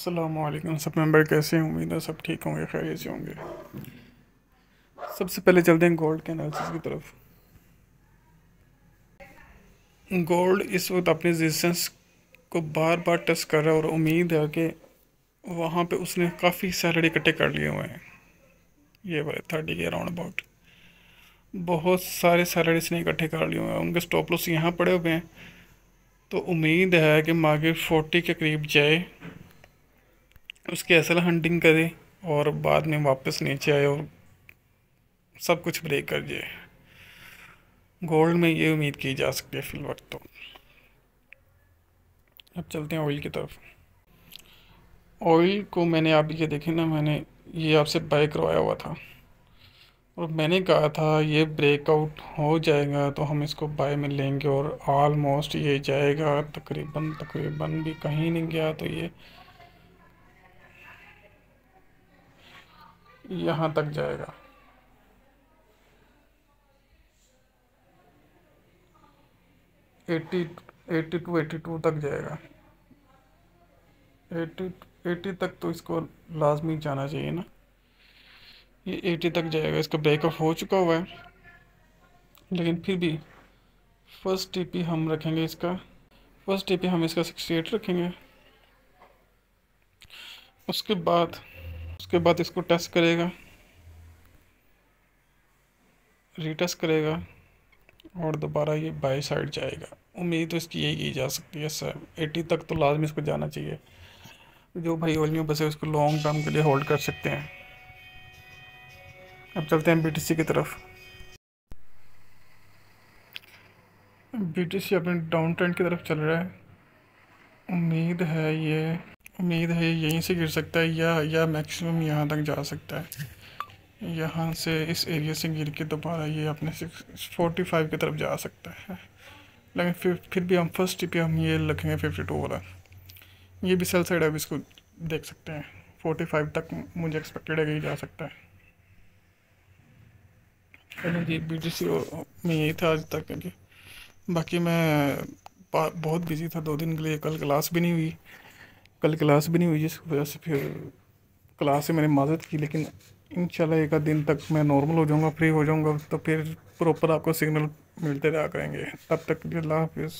अस्सलामुअलैकुम सब मेंबर कैसे हैं। उम्मीद है सब ठीक होंगे, खैरियत से होंगे। सबसे पहले चलते हैं गोल्ड के एनालिसिस की तरफ। गोल्ड इस वक्त अपनी रेजिस्टेंस को बार बार टेस्ट कर रहा है और उम्मीद है कि वहाँ पे उसने काफ़ी सैलरी इकट्ठे कर लिए हुए हैं। ये वाले 30 के अराउंड अबाउट बहुत सारे सैलरी इसने इकट्ठे कर लिए हुए हैं। उनके स्टॉप लॉस यहाँ पड़े हुए हैं, तो उम्मीद है कि मार्केट 40 के करीब जाए, उसकी एसएल हंटिंग करे और बाद में वापस नीचे आए और सब कुछ ब्रेक कर जाए। गोल्ड में ये उम्मीद की जा सकती है फिल वक्त। तो अब चलते हैं ऑयल की तरफ। ऑयल को मैंने आप ये देखें ना, मैंने ये आपसे बाय करवाया हुआ था और मैंने कहा था ये ब्रेकआउट हो जाएगा तो हम इसको बाय में लेंगे, और ऑलमोस्ट ये जाएगा तकरीबन तकरीबन भी कहीं नहीं गया, तो ये यहाँ तक जाएगा। एट्टी 82 तक जाएगा। 80 80 तक तो इसको लाजमी जाना चाहिए ना। ये 80 तक जाएगा, इसका ब्रेकअप हो चुका हुआ है, लेकिन फिर भी फर्स्ट टीपी हम रखेंगे इसका। फर्स्ट टीपी हम इसका 68 रखेंगे। उसके बाद इसको टेस्ट करेगा, रीटेस्ट करेगा और दोबारा ये बाई साइड जाएगा। उम्मीद तो इसकी यही की जा सकती है सर, 80 तक तो लाजमी इसको जाना चाहिए। जो भाई ओल में बसे उसको लॉन्ग टर्म के लिए होल्ड कर सकते हैं। अब चलते हैं बीटीसी की तरफ। बीटीसी अपने डाउन ट्रेंड की तरफ चल रहा है। उम्मीद है ये यहीं से गिर सकता है या मैक्सिमम यहाँ तक जा सकता है। यहाँ से इस एरिया से गिर के दोबारा ये अपने 45 की तरफ जा सकता है, लेकिन फिर भी हम फर्स्ट टिप पे हम ये रखेंगे 52 वाला। ये भी सेल साइड है, अब इसको देख सकते हैं। 45 तक मुझे एक्सपेक्टेड है कि जा सकता है। चलिए जी, BTC में यही था आज तक के। बाकी मैं बहुत बिजी था 2 दिन के लिए। कल क्लास भी नहीं हुई जिस वजह से फिर क्लास से मैंने माजरत की, लेकिन इंशाल्लाह एक आध दिन तक मैं नॉर्मल हो जाऊंगा, फ्री हो जाऊंगा, तो फिर प्रॉपर आपको सिग्नल मिलते रहा करेंगे। तब तक के लिए अल्लाह हाफिज़।